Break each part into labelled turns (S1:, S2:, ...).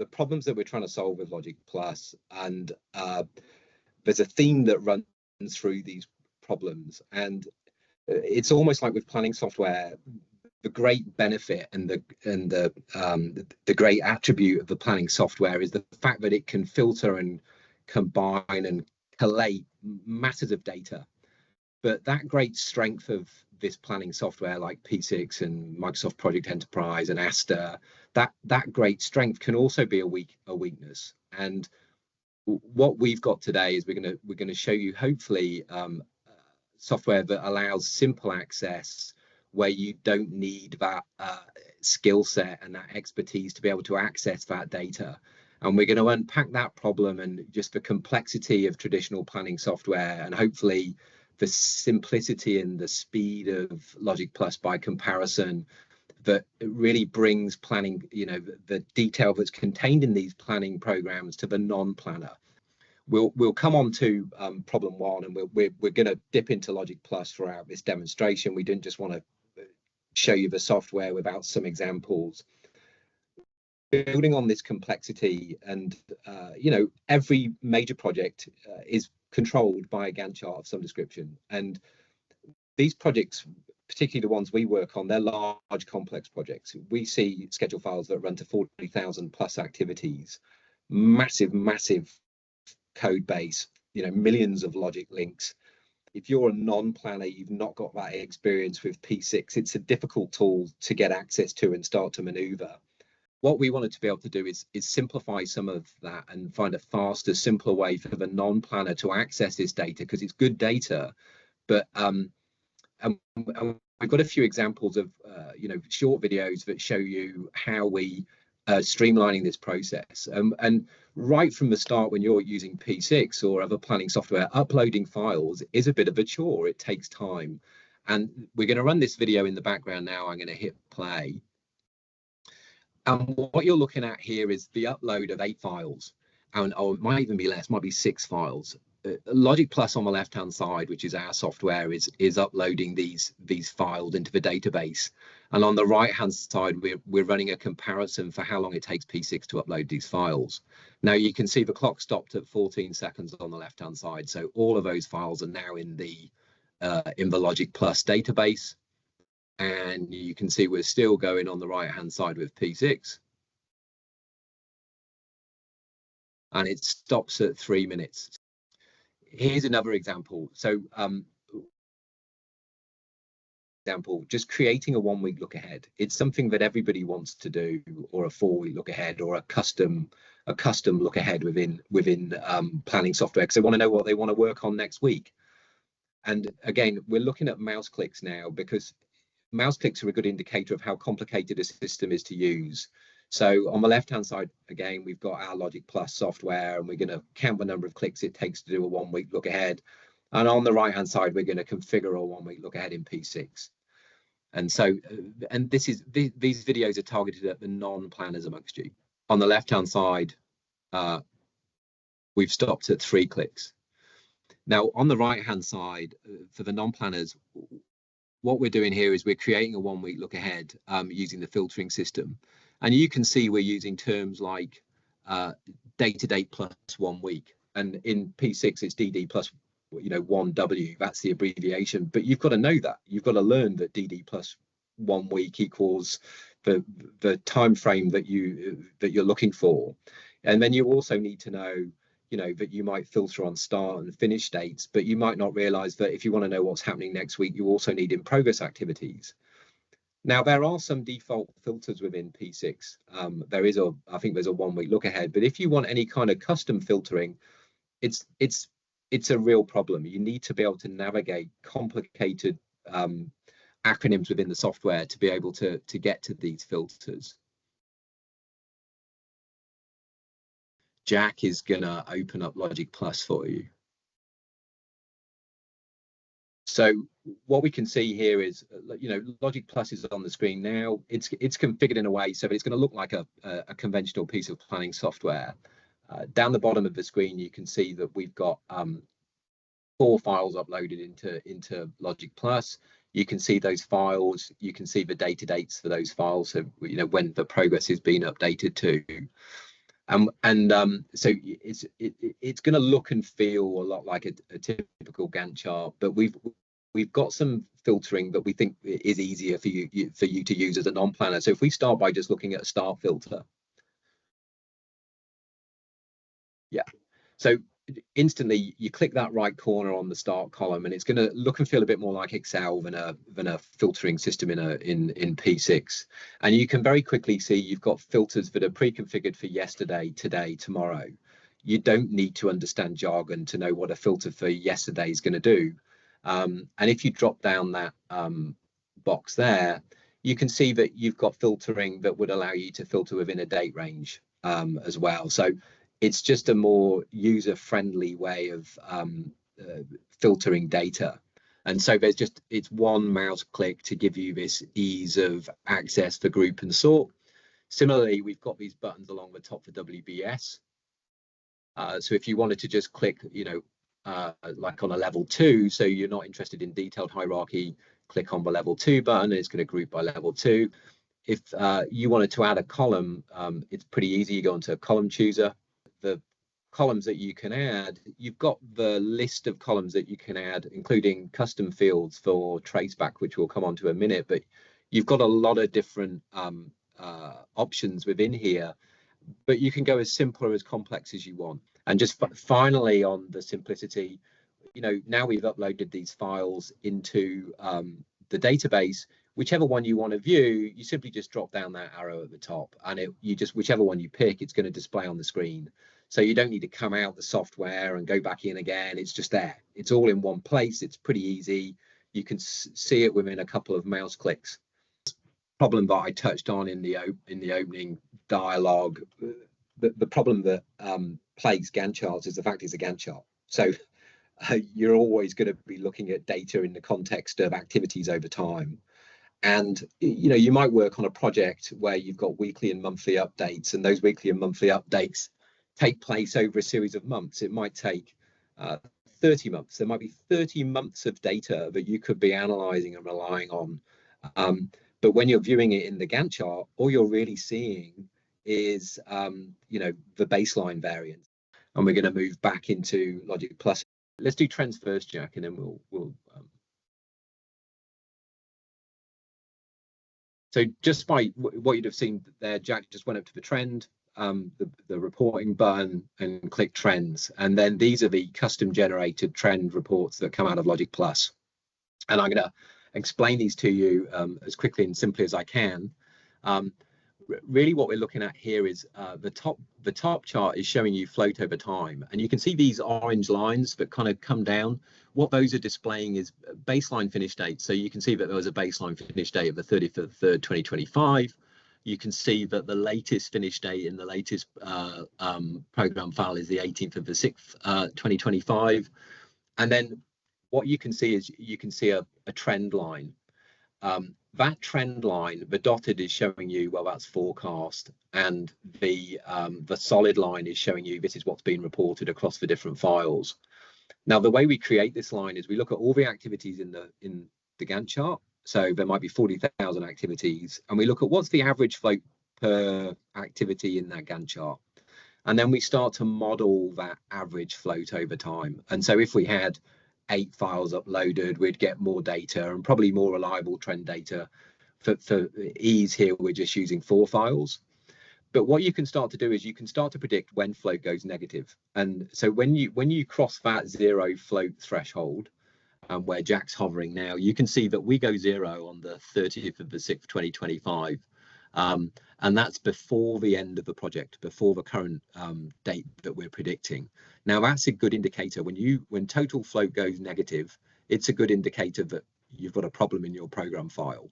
S1: problems that we're trying to solve with Logic Plus, and there's a theme that runs through these problems, and it's almost like with planning software, the great benefit and the great attribute of the planning software is the fact that it can filter and combine and collate masses of data. But that great strength of this planning software like P6 and Microsoft Project Enterprise and Aster, that great strength can also be a weakness. And what we've got today is we're going to show you hopefully software that allows simple access, where you don't need that skill set and that expertise to be able to access that data. And we're going to unpack that problem and just the complexity of traditional planning software, and hopefully the simplicity and the speed of Logic Plus by comparison, that really brings planning, the detail that's contained in these planning programs to the non-planner. We'll come on to problem one, and we're going to dip into Logic Plus throughout this demonstration. We didn't just want to show you the software without some examples. Building on this complexity, and every major project is controlled by a Gantt chart of some description, and these projects, particularly the ones we work on, they're large, complex projects. We see schedule files that run to 40,000 plus activities, massive code base, millions of logic links. If you're a non-planner, you've not got that experience with P6, it's a difficult tool to get access to and start to maneuver. What we wanted to be able to do is simplify some of that and find a faster, simpler way for the non-planner to access this data, because it's good data. But and we've got a few examples of short videos that show you how we streamlining this process. And right from the start, when you're using P6 or other planning software, uploading files is a bit of a chore. It takes time. And we're going to run this video in the background now. I'm going to hit play. And what you're looking at here is the upload of 8 files, and it might even be less, might be 6 files. Logic Plus on the left-hand side, which is our software, is uploading these files into the database, and on the right-hand side, we're running a comparison for how long it takes P6 to upload these files. Now you can see the clock stopped at 14 seconds on the left-hand side, so all of those files are now in the Logic Plus database. And you can see we're still going on the right hand side with P6, and it stops at 3 minutes. Here's another example. So just creating a 1 week look ahead. It's something that everybody wants to do, or a 4 week look ahead, or a custom look ahead within planning software, because they want to know what they want to work on next week. And again, we're looking at mouse clicks now, because mouse clicks are a good indicator of how complicated a system is to use. So on the left hand side, again, we've got our Logic Plus software, and we're going to count the number of clicks it takes to do a 1 week look ahead. And on the right hand side, we're going to configure a 1 week look ahead in P6. And so, and these videos are targeted at the non-planners amongst you. On the left hand side, we've stopped at 3 clicks. Now on the right hand side, for the non-planners, what we're doing here is we're creating a 1 week look ahead using the filtering system. And you can see we're using terms like date plus 1 week. And in P6, it's DD plus 1W, that's the abbreviation. But you've got to know that. You've got to learn that DD plus 1 week equals the time frame that you're looking for. And then you also need to know that you might filter on start and finish dates, but you might not realize that if you want to know what's happening next week, you also need in progress activities. Now, there are some default filters within P6. I think there's a 1 week look ahead, but if you want any kind of custom filtering, it's a real problem. You need to be able to navigate complicated acronyms within the software to be able to get to these filters. Jack is gonna open up Logic Plus for you. So what we can see here is, Logic Plus is on the screen now. It's configured in a way so that it's going to look like a conventional piece of planning software. Down the bottom of the screen, you can see that we've got 4 files uploaded into Logic Plus. You can see those files. You can see the data dates for those files. So when the progress is being updated to. So it's going to look and feel a lot like a typical Gantt chart, but we've got some filtering that we think is easier for you to use as a non-planner. So if we start by just looking at a start filter, yeah. So instantly you click that right corner on the start column, and it's going to look and feel a bit more like Excel than a filtering system in P6. And you can very quickly see you've got filters that are pre-configured for yesterday, today, tomorrow. You don't need to understand jargon to know what a filter for yesterday is going to do. And if you drop down that box there, you can see that you've got filtering that would allow you to filter within a date range as well. So it's just a more user-friendly way of filtering data. And so it's one mouse click to give you this ease of access for group and sort. Similarly, we've got these buttons along the top for WBS. So if you wanted to just click, like on a level 2, so you're not interested in detailed hierarchy, click on the level 2 button, and it's going to group by level 2. If you wanted to add a column, it's pretty easy. You go into a column chooser. The columns that you can add, you've got the list of columns that you can add, including custom fields for traceback, which we'll come on to in a minute, but you've got a lot of different options within here, but you can go as simple or as complex as you want. And just finally on the simplicity, now we've uploaded these files into the database. Whichever one you want to view, you simply just drop down that arrow at the top, and whichever one you pick, it's going to display on the screen. So you don't need to come out the software and go back in again. It's just there. It's all in one place. It's pretty easy. You can see it within a couple of mouse clicks. Problem that I touched on in the opening dialogue, the problem that plagues Gantt charts is the fact it's a Gantt chart. So you're always going to be looking at data in the context of activities over time. And you might work on a project where you've got weekly and monthly updates, and those weekly and monthly updates take place over a series of months. It might take 30 months. There might be 30 months of data that you could be analyzing and relying on. But when you're viewing it in the Gantt chart, all you're really seeing is the baseline variance. And we're going to move back into Logic Plus. Let's do trends first, Jack, and then we'll So just by what you'd have seen there, Jack just went up to the trend, the reporting button, and click trends. And then these are the custom generated trend reports that come out of Logic Plus. And I'm going to explain these to you as quickly and simply as I can. Really what we're looking at here is the top chart is showing you float over time, and you can see these orange lines that kind of come down. What those are displaying is baseline finish date. So you can see that there was a baseline finish date of the 30th of the 3rd, 2025. You can see that the latest finish date in the latest program file is the 18th of the 6th, 2025. And then what you can see is you can see a trend line. That trend line, the dotted is showing you, well, that's forecast, and the solid line is showing you this is what's been reported across the different files. Now, the way we create this line is we look at all the activities in the Gantt chart. So there might be 40,000 activities, and we look at what's the average float per activity in that Gantt chart. And then we start to model that average float over time. And so if we had 8 files uploaded, we'd get more data and probably more reliable trend data. For ease here, we're just using 4 files. But what you can start to do is you can start to predict when float goes negative. And so when you cross that 0 float threshold, where Jack's hovering now, you can see that we go 0 on the 30th of the 6th, 2025. And that's before the end of the project, before the current date that we're predicting. Now, that's a good indicator. When total float goes negative, it's a good indicator that you've got a problem in your program file.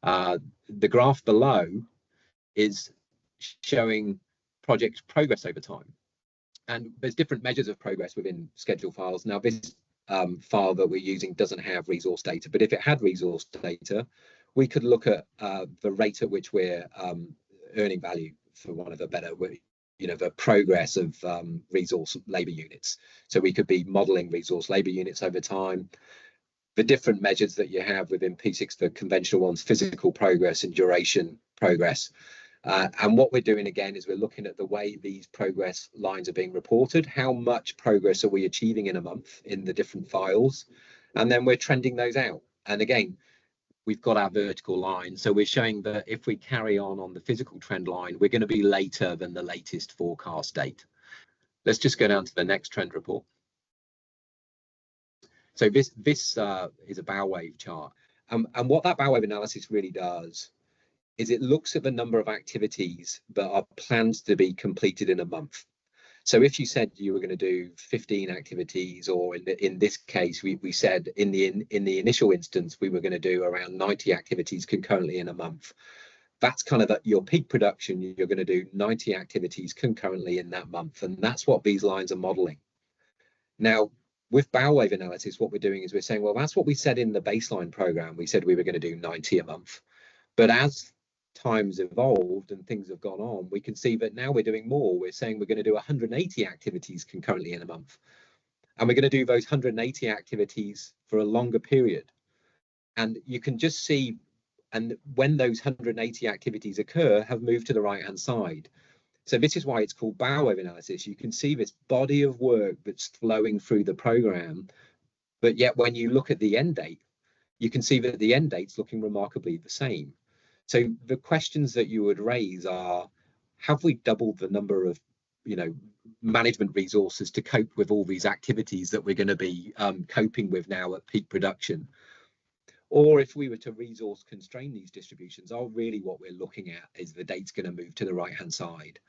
S1: The graph below is showing project progress over time. And there's different measures of progress within schedule files. Now, this file that we're using doesn't have resource data, but if it had resource data, we could look at the rate at which we're earning value, for want of a better word, the progress of resource labor units. So we could be modeling resource labor units over time. The different measures that you have within P6, the conventional ones, physical progress and duration progress. And what we're doing again is we're looking at the way these progress lines are being reported. How much progress are we achieving in a month in the different files? And then we're trending those out. And again, we've got our vertical line. So we're showing that if we carry on the physical trend line, we're going to be later than the latest forecast date. Let's just go down to the next trend report. So this is a bow wave chart. And what that bow wave analysis really does is it looks at the number of activities that are planned to be completed in a month. So if you said you were going to do 15 activities, or in this case, we said in the initial instance, we were going to do around 90 activities concurrently in a month. That's kind of your peak production. You're going to do 90 activities concurrently in that month. And that's what these lines are modeling. Now, with bow wave analysis, what we're doing is we're saying, well, that's what we said in the baseline program. We said we were going to do 90 a month. But as times evolved and things have gone on, we can see that now we're doing more. We're saying we're going to do 180 activities concurrently in a month. And we're going to do those 180 activities for a longer period. And you can just see, and when those 180 activities occur, have moved to the right-hand side. So this is why it's called bow wave analysis. You can see this body of work that's flowing through the program, but yet when you look at the end date, you can see that the end date's looking remarkably the same. So the questions that you would raise are, have we doubled the number of, management resources to cope with all these activities that we're going to be coping with now at peak production? Or if we were to resource constrain these distributions, really what we're looking at is the date's going to move to the right-hand side.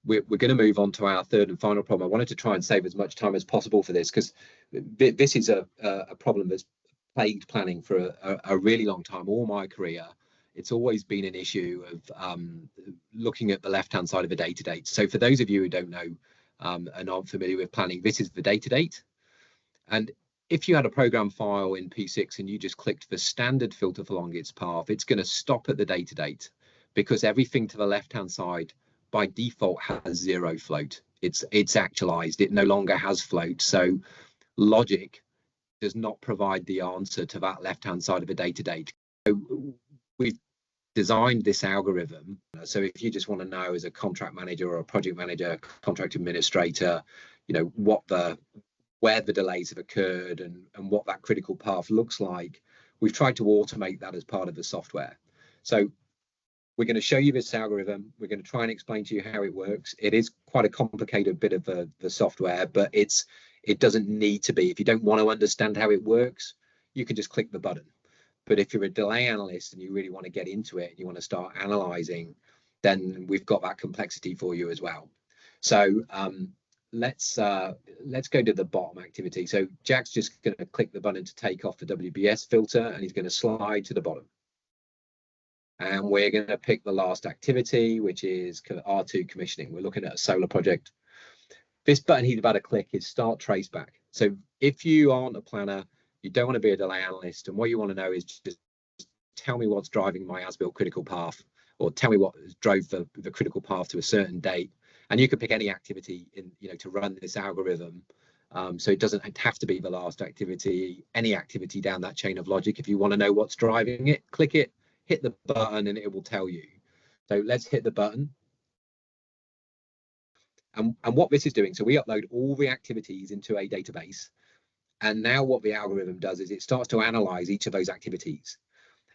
S1: We're going to move on to our third and final problem. I wanted to try and save as much time as possible for this, because this is a problem that's plagued planning for a really long time. All my career, it's always been an issue of looking at the left-hand side of a data date. So for those of you who don't know and aren't familiar with planning, this is the data date. And if you had a program file in P6 and you just clicked the standard filter for longest path, it's going to stop at the data date, because everything to the left-hand side by default has 0 float. It's actualized. It no longer has float. So logic does not provide the answer to that left-hand side of a data date. So we've designed this algorithm. So if you just want to know as a contract manager or a project manager, contract administrator, where the delays have occurred and what that critical path looks like, we've tried to automate that as part of the software. So we're going to show you this algorithm. We're going to try and explain to you how it works. It is quite a complicated bit of the software, but it doesn't need to be. If you don't want to understand how it works, you can just click the button. But if you're a delay analyst and you really want to get into it and you want to start analyzing, then we've got that complexity for you as well. So let's go to the bottom activity. So Jack's just going to click the button to take off the WBS filter, and he's going to slide to the bottom. And we're going to pick the last activity, which is R2 commissioning. We're looking at a solar project. This button he's about to click is Start Traceback. So if you aren't a planner, you don't want to be a delay analyst, and what you want to know is just tell me what's driving my as-built critical path, or tell me what drove the critical path to a certain date. And you could pick any activity to run this algorithm. So it doesn't have to be the last activity, any activity down that chain of logic. If you want to know what's driving it, click it, hit the button, and it will tell you. So let's hit the button. And what this is doing, so we upload all the activities into a database. And now what the algorithm does is it starts to analyze each of those activities.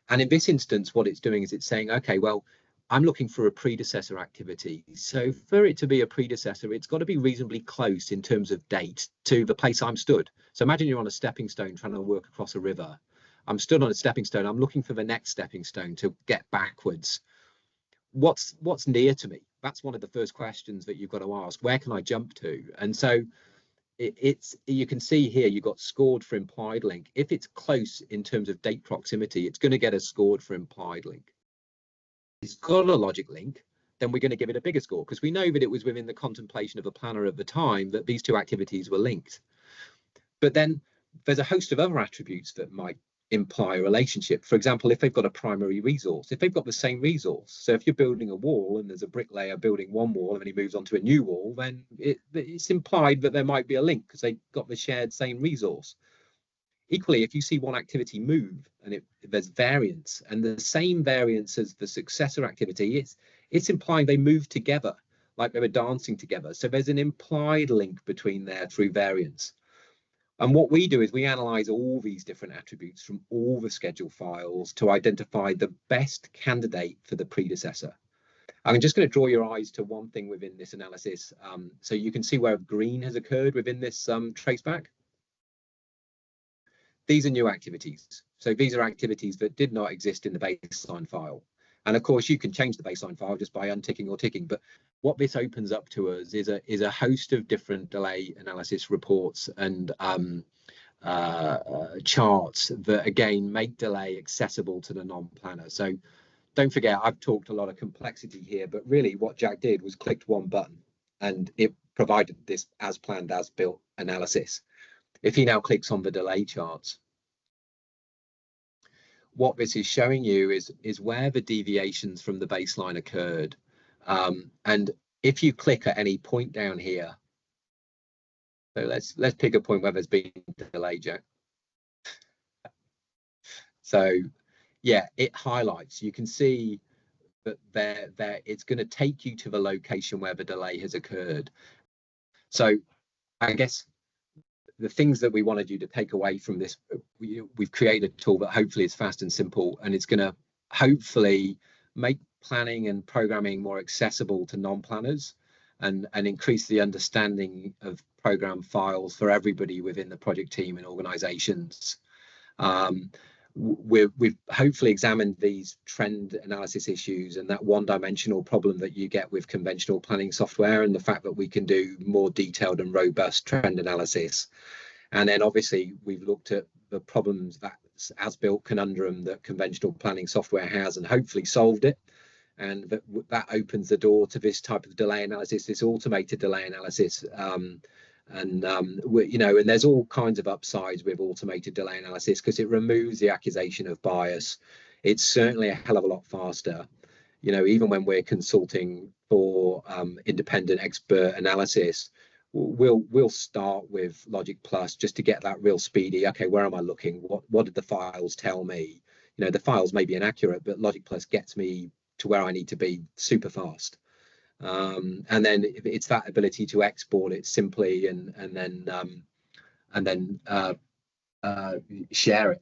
S1: And in this instance, what it's doing is it's saying, okay, well, I'm looking for a predecessor activity. So for it to be a predecessor, it's got to be reasonably close in terms of date to the place I'm stood. So imagine you're on a stepping stone trying to work across a river. I'm stood on a stepping stone. I'm looking for the next stepping stone to get backwards. What's near to me? That's one of the first questions that you've got to ask. Where can I jump to? And so you can see here you got scored for implied link. If it's close in terms of date proximity, it's going to get a scored for implied link. If it's got a logic link, then we're going to give it a bigger score, because we know that it was within the contemplation of a planner at the time that these two activities were linked. But then there's a host of other attributes that might imply a relationship. For example, if they've got a primary resource, if they've got the same resource. So if you're building a wall and there's a bricklayer building one wall and then he moves on to a new wall, then it's implied that there might be a link because they've got the shared same resource. Equally, if you see one activity move and there's variance, and the same variance as the successor activity, it's implying they move together, like they were dancing together. So there's an implied link between there through variance. And what we do is we analyze all these different attributes from all the schedule files to identify the best candidate for the predecessor. I'm just going to draw your eyes to one thing within this analysis. So you can see where green has occurred within this traceback. These are new activities. So these are activities that did not exist in the baseline file. And of course, you can change the baseline file just by unticking or ticking. But what this opens up to us is a host of different delay analysis reports and charts that, again, make delay accessible to the non-planner. So don't forget, I've talked a lot of complexity here, but really what Jack did was clicked one button and it provided this as planned, as built analysis. If he now clicks on the delay charts, what this is showing you is where the deviations from the baseline occurred. And if you click at any point down here, so let's pick a point where there's been delay, Jack. So yeah, it highlights. You can see that there it's going to take you to the location where the delay has occurred. So I guess the things that we wanted you to take away from this, we've created a tool that hopefully is fast and simple, and it's going to hopefully make planning and programming more accessible to non-planners and increase the understanding of program files for everybody within the project team and organizations. We've hopefully examined these trend analysis issues and that one-dimensional problem that you get with conventional planning software, and the fact that we can do more detailed and robust trend analysis. And then obviously we've looked at the problems, that as-built conundrum that conventional planning software has, and hopefully solved it. And that opens the door to this type of delay analysis, this automated delay analysis. And there's all kinds of upsides with automated delay analysis because it removes the accusation of bias. It's certainly a hell of a lot faster. Even when we're consulting for independent expert analysis, we'll start with Logic Plus just to get that real speedy. Okay, where am I looking? What did the files tell me? The files may be inaccurate, but Logic Plus gets me to where I need to be super fast. And then it's that ability to export it simply and then share it.